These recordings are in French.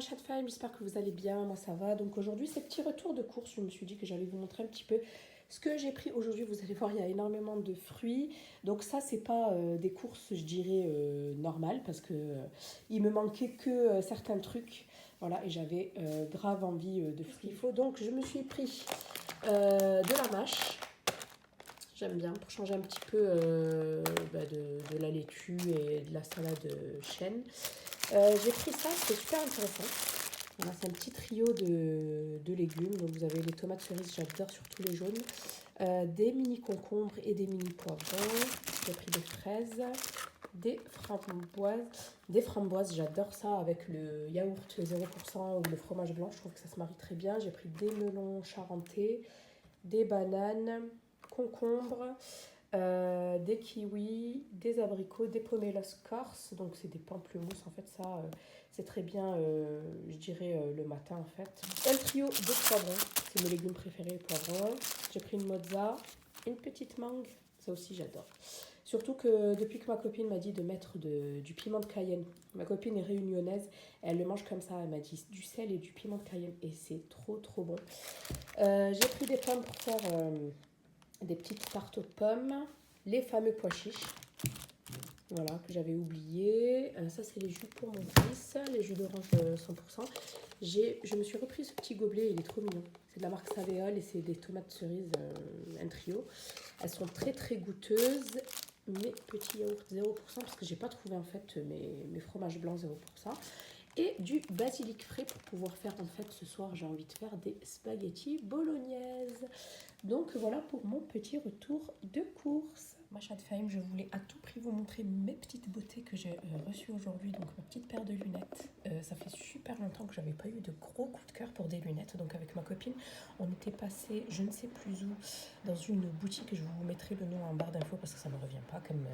ma chatte femme, j'espère que vous allez bien, moi ça va. Donc aujourd'hui c'est petit retour de course, je me suis dit que j'allais vous montrer un petit peu ce que j'ai pris aujourd'hui. Vous allez voir, il y a énormément de fruits. Donc ça c'est pas des courses, je dirais, normales, parce que il me manquait que certains trucs. Voilà, et j'avais grave envie de fruits. Il faut donc, je me suis pris de la mâche. J'aime bien pour changer un petit peu de la laitue et de la salade chêne. J'ai pris ça, c'est super intéressant. Voilà, c'est un petit trio de légumes. Donc vous avez les tomates cerises, j'adore, surtout les jaunes. Des mini concombres et des mini poivrons. J'ai pris des fraises, des framboises. Des framboises, j'adore ça avec le yaourt 0% ou le fromage blanc. Je trouve que ça se marie très bien. J'ai pris des melons charentais, des bananes, concombres. Des kiwis, des abricots, des pomelos corse, donc c'est des pamplemousses en fait, ça c'est très bien, je dirais le matin en fait. Un trio de poivrons, c'est mes légumes préférés, les poivrons. J'ai pris une mozza, une petite mangue, ça aussi j'adore. Surtout que depuis que ma copine m'a dit de mettre du piment de Cayenne, ma copine est réunionnaise, elle le mange comme ça, elle m'a dit du sel et du piment de Cayenne et c'est trop trop bon. J'ai pris des pommes pour faire des petites tartes aux pommes, les fameux pois chiches, voilà, que j'avais oublié. Ça, c'est les jus pour mon fils, les jus d'orange 100%. Je me suis repris ce petit gobelet, il est trop mignon. C'est de la marque Savéole et c'est des tomates cerises, un trio. Elles sont très très goûteuses. Mes petits yaourts 0%, parce que j'ai pas trouvé en fait mes fromages blancs 0%. Et du basilic frais pour pouvoir faire en fait ce soir, j'ai envie de faire des spaghettis bolognaises. Donc voilà pour mon petit retour de course. Ma chatte femme, je voulais à tout prix vous montrer mes petites beautés que j'ai reçues aujourd'hui. Donc ma petite paire de lunettes. Ça fait super longtemps que j'avais pas eu de gros coup de cœur pour des lunettes. Donc avec ma copine, on était passé je ne sais plus où, dans une boutique, je vous mettrai le nom en barre d'infos parce que ça ne me revient pas comme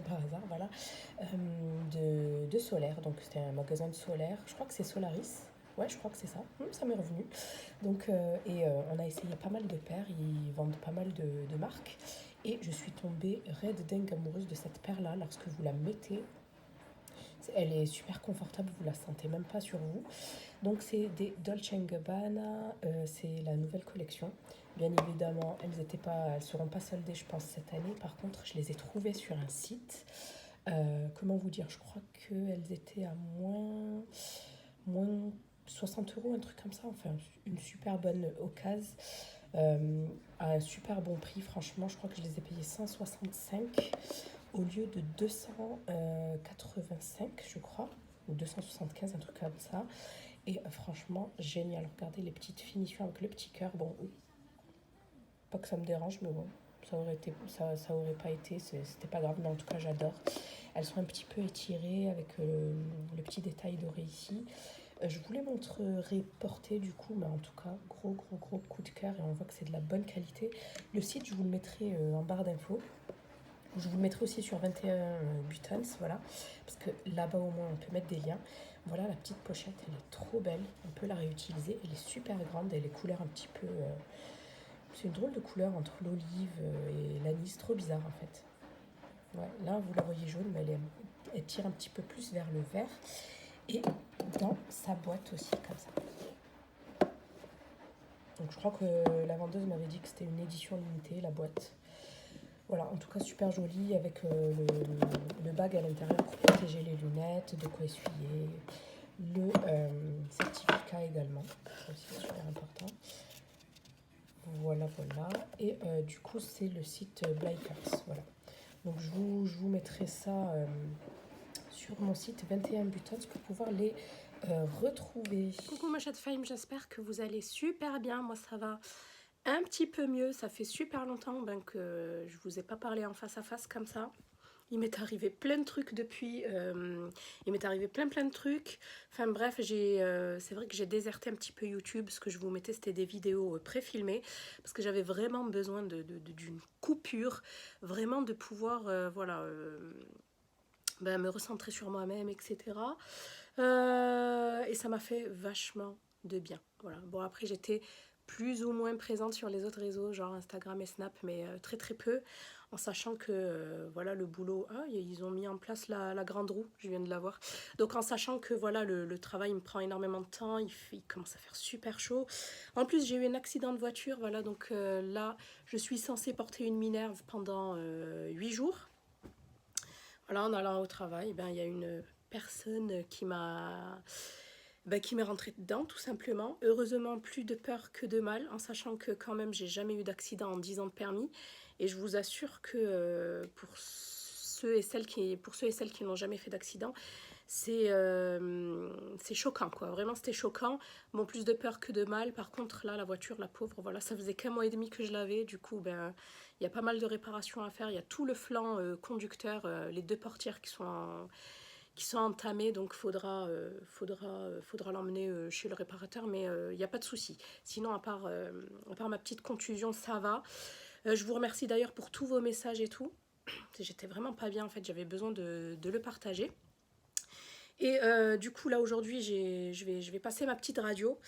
par hasard, voilà. De solaire, donc c'était un magasin de solaire. Je crois que c'est Solaris. Ouais, je crois que c'est ça. Ça m'est revenu. Donc, on a essayé pas mal de paires. Ils vendent pas mal de marques. Et je suis tombée raide dingue amoureuse de cette paire-là. Lorsque vous la mettez, elle est super confortable. Vous la sentez même pas sur vous. Donc, c'est des Dolce & Gabbana. C'est la nouvelle collection. Bien évidemment, elles seront pas soldées, je pense, cette année. Par contre, je les ai trouvées sur un site. Comment vous dire, je crois qu'elles étaient à moins 60 €, un truc comme ça, enfin une super bonne occasion, à un super bon prix. Franchement, je crois que je les ai payés 165 au lieu de 285, je crois, ou 275, un truc comme ça. Et franchement, génial. Regardez les petites finitions avec le petit cœur. Bon, pas que ça me dérange, mais bon, ça aurait pas été, c'était pas grave, mais en tout cas, j'adore. Elles sont un petit peu étirées avec le petit détail doré ici. Je vous les montrerai portées du coup, mais en tout cas, gros coup de cœur et on voit que c'est de la bonne qualité. Le site, je vous le mettrai en barre d'infos. Je vous le mettrai aussi sur 21 Buttons, voilà, parce que là-bas au moins on peut mettre des liens. Voilà, la petite pochette, elle est trop belle, on peut la réutiliser, elle est super grande, elle est couleur un petit peu... c'est une drôle de couleur entre l'olive et l'anis, trop bizarre en fait. Ouais, là vous la voyez jaune, mais elle tire un petit peu plus vers le vert. Et dans sa boîte aussi, comme ça. Donc je crois que la vendeuse m'avait dit que c'était une édition limitée, la boîte. Voilà, en tout cas super jolie avec le bag à l'intérieur pour protéger les lunettes, de quoi essuyer. Le certificat également, ça aussi c'est super important. Voilà. Et du coup c'est le site Blykers, voilà. Donc je vous mettrai ça sur mon site 21 Buttons pour pouvoir les retrouver. Coucou ma chatte femme, j'espère que vous allez super bien. Moi ça va un petit peu mieux. Ça fait super longtemps que je vous ai pas parlé en face à face comme ça. Il m'est arrivé plein de trucs depuis. Il m'est arrivé plein de trucs. Enfin bref, c'est vrai que j'ai déserté un petit peu YouTube. Ce que je vous mettais, c'était des vidéos préfilmées. Parce que j'avais vraiment besoin d'une coupure. Vraiment de pouvoir, me recentrer sur moi-même, etc. Et ça m'a fait vachement de bien. Voilà. Bon, après, j'étais plus ou moins présente sur les autres réseaux, genre Instagram et Snap, mais très peu. en sachant que voilà le boulot, ah, ils ont mis en place la grande roue, je viens de la voir. Donc en sachant que voilà le travail me prend énormément de temps, il commence à faire super chaud. En plus j'ai eu un accident de voiture, voilà, donc là je suis censée porter une minerve pendant 8 jours. Voilà, en allant au travail, ben, il y a une personne qui m'est rentrée dedans, tout simplement. Heureusement, plus de peur que de mal, en sachant que quand même, j'ai jamais eu d'accident en 10 ans de permis. Et je vous assure que pour ceux et celles qui n'ont jamais fait d'accident, c'est choquant, quoi. Vraiment, c'était choquant. Bon, plus de peur que de mal. Par contre, là, la voiture, la pauvre, voilà, ça faisait qu'un mois et demi que je l'avais. Du coup, ben, il y a pas mal de réparations à faire. Il y a tout le flanc conducteur, les deux portières qui sont entamées. Donc, faudra l'emmener chez le réparateur. Mais il n'y a pas de souci. Sinon, à part ma petite contusion, ça va. Je vous remercie d'ailleurs pour tous vos messages et tout. J'étais vraiment pas bien, en fait. J'avais besoin de le partager. Et du coup, là, aujourd'hui, je vais passer ma petite radio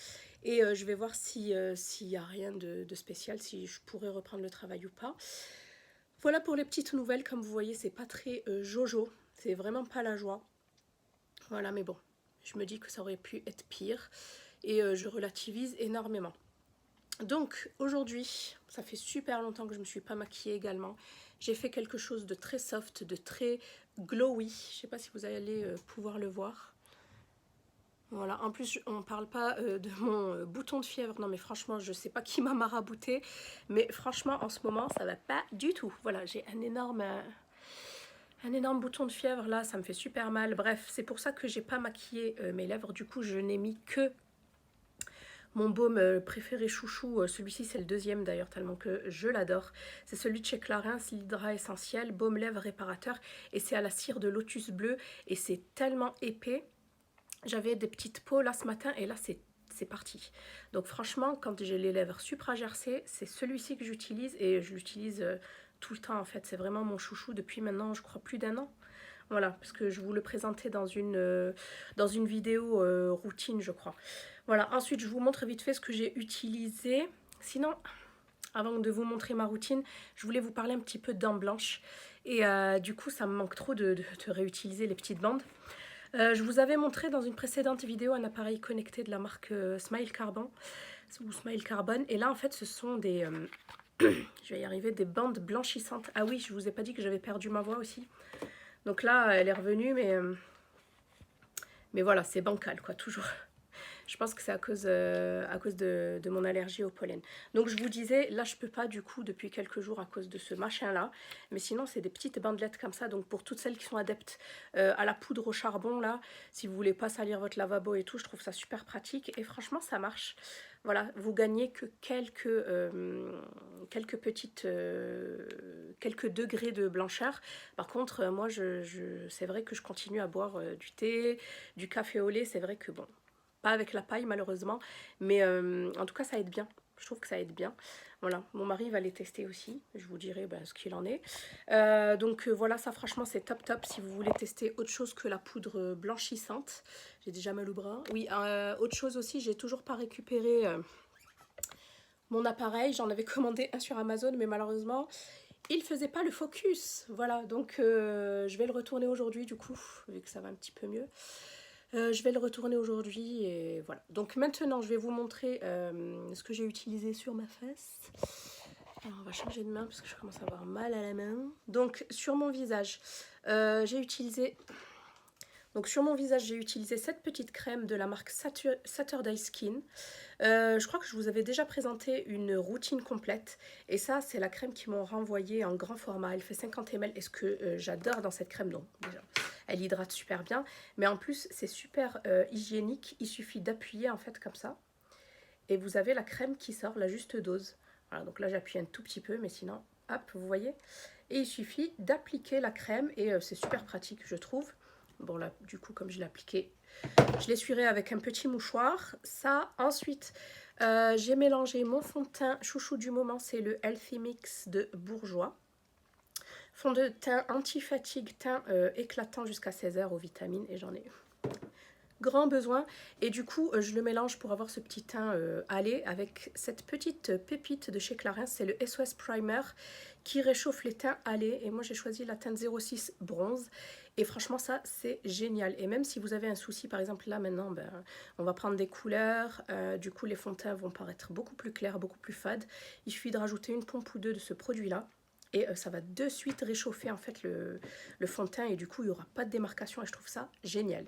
et je vais voir s'il y a rien de spécial, si je pourrais reprendre le travail ou pas. Voilà pour les petites nouvelles. Comme vous voyez, c'est pas très jojo. C'est vraiment pas la joie. Voilà, mais bon, je me dis que ça aurait pu être pire et je relativise énormément. Donc aujourd'hui, ça fait super longtemps que je ne me suis pas maquillée également. J'ai fait quelque chose de très soft, de très glowy. Je ne sais pas si vous allez pouvoir le voir. Voilà, en plus on ne parle pas de mon bouton de fièvre. Non mais franchement, je ne sais pas qui m'a marabouté. Mais franchement, en ce moment, ça ne va pas du tout. Voilà, j'ai un énorme bouton de fièvre là, ça me fait super mal. Bref, c'est pour ça que j'ai pas maquillé mes lèvres. Du coup, je n'ai mis que mon baume préféré chouchou, celui-ci c'est le deuxième d'ailleurs tellement que je l'adore. C'est celui de chez Clarins, l'Hydra Essentiel, baume lèvres réparateur. Et c'est à la cire de lotus bleu et c'est tellement épais. J'avais des petites peaux là ce matin et là c'est parti. Donc franchement, quand j'ai les lèvres supra gercées, c'est celui-ci que j'utilise et je l'utilise tout le temps en fait. C'est vraiment mon chouchou depuis maintenant, je crois, plus d'un an. Voilà, parce que je vous le présentais dans une vidéo routine, je crois. Voilà, ensuite je vous montre vite fait ce que j'ai utilisé. Sinon, avant de vous montrer ma routine, je voulais vous parler un petit peu de dents blanches. Et du coup, ça me manque trop de réutiliser les petites bandes. Je vous avais montré dans une précédente vidéo un appareil connecté de la marque Smile Carbon ou Smile Carbon. Et là, en fait, ce sont des... je vais y arriver, des bandes blanchissantes. Ah oui, je vous ai pas dit que j'avais perdu ma voix aussi. Donc là, elle est revenue, mais voilà, c'est bancal, quoi, toujours. Je pense que c'est à cause de mon allergie au pollen. Donc je vous disais, là je peux pas du coup depuis quelques jours à cause de ce machin là. Mais sinon c'est des petites bandelettes comme ça. Donc pour toutes celles qui sont adeptes à la poudre au charbon là, si vous voulez pas salir votre lavabo et tout, je trouve ça super pratique. Et franchement ça marche. Voilà, vous gagnez que quelques degrés de blancheur. Par contre, moi c'est vrai que je continue à boire du thé, du café au lait. C'est vrai que bon, pas avec la paille malheureusement, mais en tout cas ça aide bien. Je trouve que ça aide bien. Voilà, mon mari va les tester aussi. Je vous dirai ce qu'il en est. Donc voilà, ça franchement c'est top top si vous voulez tester autre chose que la poudre blanchissante. J'ai déjà mal au bras. Oui, autre chose aussi, j'ai toujours pas récupéré mon appareil. J'en avais commandé un sur Amazon, mais malheureusement il faisait pas le focus. Voilà, donc je vais le retourner aujourd'hui du coup, vu que ça va un petit peu mieux. Je vais le retourner aujourd'hui et voilà. Donc maintenant, je vais vous montrer ce que j'ai utilisé sur ma face. Alors, on va changer de main parce que je commence à avoir mal à la main. Donc sur mon visage, j'ai utilisé cette petite crème de la marque Saturday Skin. Je crois que je vous avais déjà présenté une routine complète. Et ça, c'est la crème qu'ils m'ont renvoyée en grand format. Elle fait 50 ml. Et ce que j'adore dans cette crème, donc déjà, elle hydrate super bien. Mais en plus, c'est super hygiénique. Il suffit d'appuyer en fait comme ça. Et vous avez la crème qui sort, la juste dose. Voilà, donc là, j'appuie un tout petit peu. Mais sinon, hop, vous voyez. Et il suffit d'appliquer la crème. Et c'est super pratique, je trouve. Bon là, du coup, comme je l'ai appliqué, je l'essuierai avec un petit mouchoir. Ça, ensuite, j'ai mélangé mon fond de teint chouchou du moment. C'est le Healthy Mix de Bourjois. Fond de teint anti-fatigue, teint éclatant jusqu'à 16 heures aux vitamines. Et j'en ai grand besoin. Et du coup, je le mélange pour avoir ce petit teint hâlé avec cette petite pépite de chez Clarins. C'est le SOS Primer qui réchauffe les teints hâlés. Et moi, j'ai choisi la teinte 06 bronze. Et franchement, ça, c'est génial. Et même si vous avez un souci, par exemple, là, maintenant, ben, on va prendre des couleurs. Du coup, les fonds de teint vont paraître beaucoup plus clairs, beaucoup plus fades. Il suffit de rajouter une pompe ou deux de ce produit-là. Et ça va de suite réchauffer en fait le fond de teint. Et du coup, il n'y aura pas de démarcation. Et je trouve ça génial.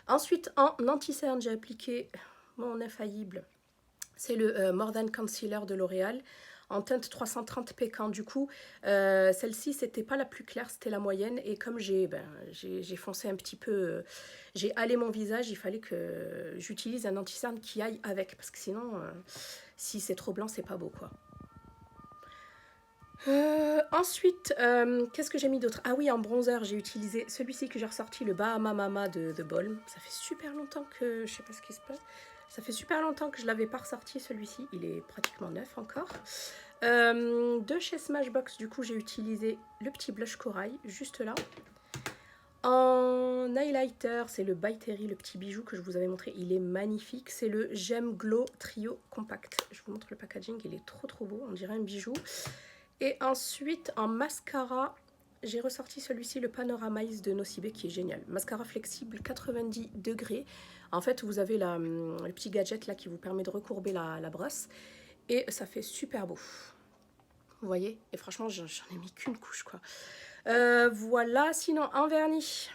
Ensuite, en anti-cerne, j'ai appliqué mon infaillible. C'est le More Than Concealer de L'Oréal en teinte 330 Pécan. Du coup, celle-ci, c'était pas la plus claire, c'était la moyenne. Et comme j'ai foncé un petit peu, j'ai hâlé mon visage, il fallait que j'utilise un anti-cerne qui aille avec. Parce que sinon, si c'est trop blanc, c'est pas beau, quoi. Ensuite, qu'est-ce que j'ai mis d'autre? Ah oui, en bronzer, j'ai utilisé celui-ci que j'ai ressorti, le Bahama Mama de The Balm. Ça fait super longtemps que, je sais pas ce qui se passe, ça fait super longtemps que je l'avais pas ressorti celui-ci, il est pratiquement neuf encore. De chez Smashbox, du coup, j'ai utilisé le petit blush corail, juste là. En highlighter, c'est le By Terry, le petit bijou que je vous avais montré, il est magnifique. C'est le Gem Glow Trio Compact. Je vous montre le packaging, il est trop beau, on dirait un bijou. Et ensuite, en mascara, j'ai ressorti celui-ci, le Panoramize de Nocibé, qui est génial. Mascara flexible, 90 degrés. En fait, vous avez le petit gadget là qui vous permet de recourber la brosse. Et ça fait super beau. Vous voyez? Et franchement, j'en ai mis qu'une couche, quoi. Voilà, sinon, en vernis.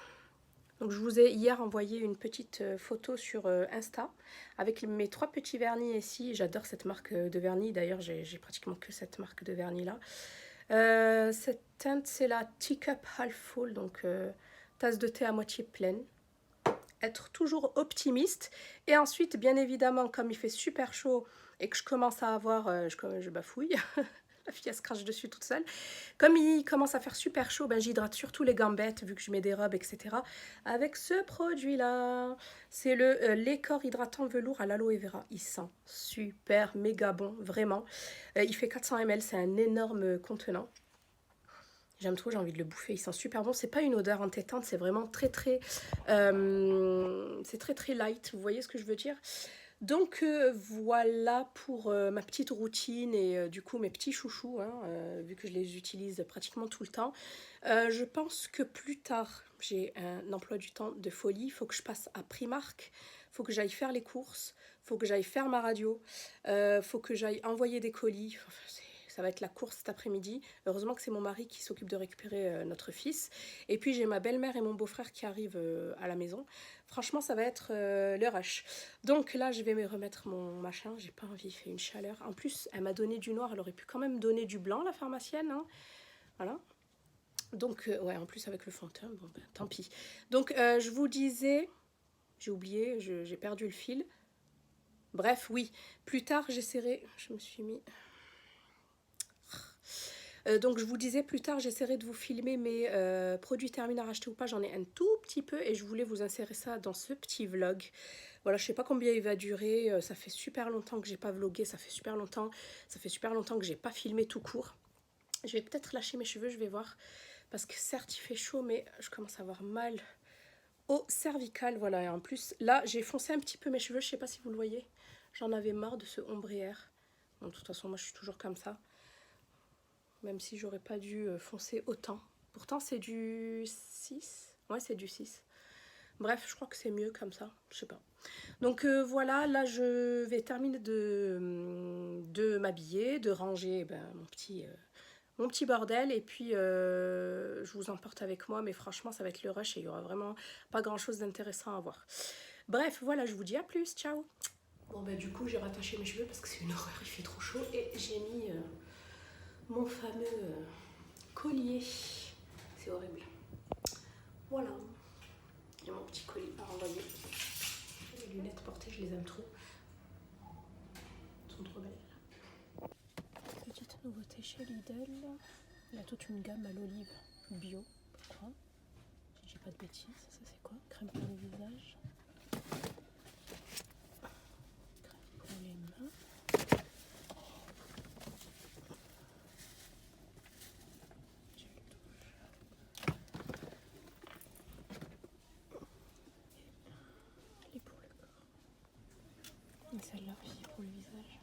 Donc, je vous ai hier envoyé une petite photo sur Insta avec mes 3 petits vernis ici. J'adore cette marque de vernis. D'ailleurs, j'ai pratiquement que cette marque de vernis là. Cette teinte, c'est la Teacup Half Full, donc tasse de thé à moitié pleine. Être toujours optimiste. Et ensuite, bien évidemment, comme il fait super chaud et que je commence à avoir... je bafouille. La fille, elle se crache dessus toute seule. Comme il commence à faire super chaud, ben, j'hydrate surtout les gambettes, vu que je mets des robes, etc. Avec ce produit-là. C'est le lait corps hydratant velours à l'aloe vera. Il sent super, méga bon, vraiment. Il fait 400 ml, c'est un énorme contenant. J'aime trop, j'ai envie de le bouffer, il sent super bon. C'est pas une odeur entêtante, c'est vraiment très light, vous voyez ce que je veux dire? Donc voilà pour ma petite routine et du coup mes petits chouchous, hein, vu que je les utilise pratiquement tout le temps. Je pense que plus tard, j'ai un emploi du temps de folie. Il faut que je passe à Primark, il faut que j'aille faire les courses, il faut que j'aille faire ma radio, il faut que j'aille envoyer des colis. Enfin, ça va être la course cet après-midi. Heureusement que c'est mon mari qui s'occupe de récupérer notre fils. Et puis j'ai ma belle-mère et mon beau-frère qui arrivent à la maison. Franchement, ça va être le rush. Donc là, je vais me remettre mon machin. J'ai pas envie, il fait une chaleur. En plus, elle m'a donné du noir. Elle aurait pu quand même donner du blanc, la pharmacienne, hein. Voilà. Donc, ouais, en plus avec le fond de teint, bon, ben, tant pis. Donc, je vous disais, j'ai oublié, j'ai perdu le fil. Bref, oui, plus tard, j'essaierai, je me suis mis... donc je vous disais plus tard j'essaierai de vous filmer mes produits terminés à racheter ou pas, j'en ai un tout petit peu et je voulais vous insérer ça dans ce petit vlog. Voilà, je sais pas combien il va durer, ça fait super longtemps que j'ai pas vlogué, ça fait super longtemps que j'ai pas filmé tout court. Je vais peut-être lâcher mes cheveux, je vais voir, parce que certes il fait chaud mais je commence à avoir mal au cervical, voilà. Et en plus là j'ai foncé un petit peu mes cheveux, je sais pas si vous le voyez, j'en avais marre de ce ombrière. Bon, de toute façon moi je suis toujours comme ça. Même si j'aurais pas dû foncer autant. Pourtant c'est du 6. Ouais, c'est du 6. Bref, je crois que c'est mieux comme ça. Je sais pas. Donc voilà, là je vais terminer de m'habiller, de ranger mon petit bordel. Et puis je vous emporte avec moi. Mais franchement, ça va être le rush et il y aura vraiment pas grand chose d'intéressant à voir. Bref, voilà, je vous dis à plus. Ciao. Bon, bah du coup, j'ai rattaché mes cheveux parce que c'est une horreur. Il fait trop chaud. Et j'ai mis... mon fameux collier. C'est horrible. Voilà. Il y a mon petit collier à renvoyer. Les lunettes portées, je les aime trop. Elles sont trop belles. Petite nouveauté chez Lidl. Il y a toute une gamme à l'olive bio. Pourquoi? Si j'ai pas de bêtises. Ça c'est quoi? Crème pour le visage. Crème pour les mains. Celle-là aussi pour le visage.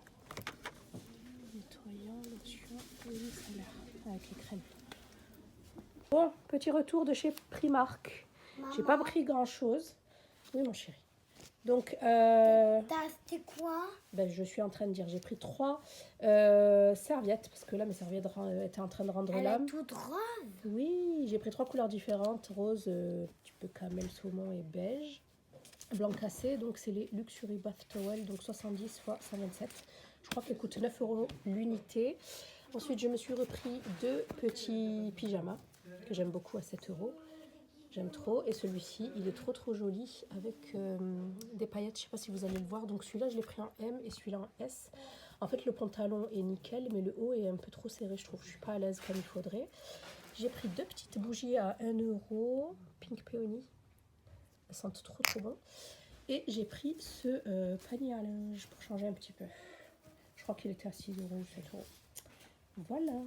Nettoyant, lotion et micellaire avec les crèmes. Bon, petit retour de chez Primark. J'ai pas pris grand chose. Oui, mon chéri. Donc, T'as acheté quoi? ben, je suis en train de dire, j'ai pris 3 serviettes parce que là, mes serviettes étaient en train de rendre Elle l'âme. est toute rose. Oui, j'ai pris 3 couleurs différentes, rose, un petit peu camel, saumon et beige. Blanc cassé, donc c'est les Luxury Bath Towel, donc 70 x 127. Je crois qu'elles coûtent 9 € l'unité. Ensuite, je me suis repris 2 petits pyjamas que j'aime beaucoup à 7 €. J'aime trop. Et celui-ci, il est trop joli avec des paillettes. Je ne sais pas si vous allez le voir. Donc celui-là, je l'ai pris en M et celui-là en S. En fait, le pantalon est nickel, mais le haut est un peu trop serré, je trouve. Je ne suis pas à l'aise comme il faudrait. J'ai pris 2 petites bougies à 1 €, Pink Peony. Elles sentent trop bon. Et j'ai pris ce panier à linge pour changer un petit peu. Je crois qu'il était à 6 € ou 7 €. Voilà.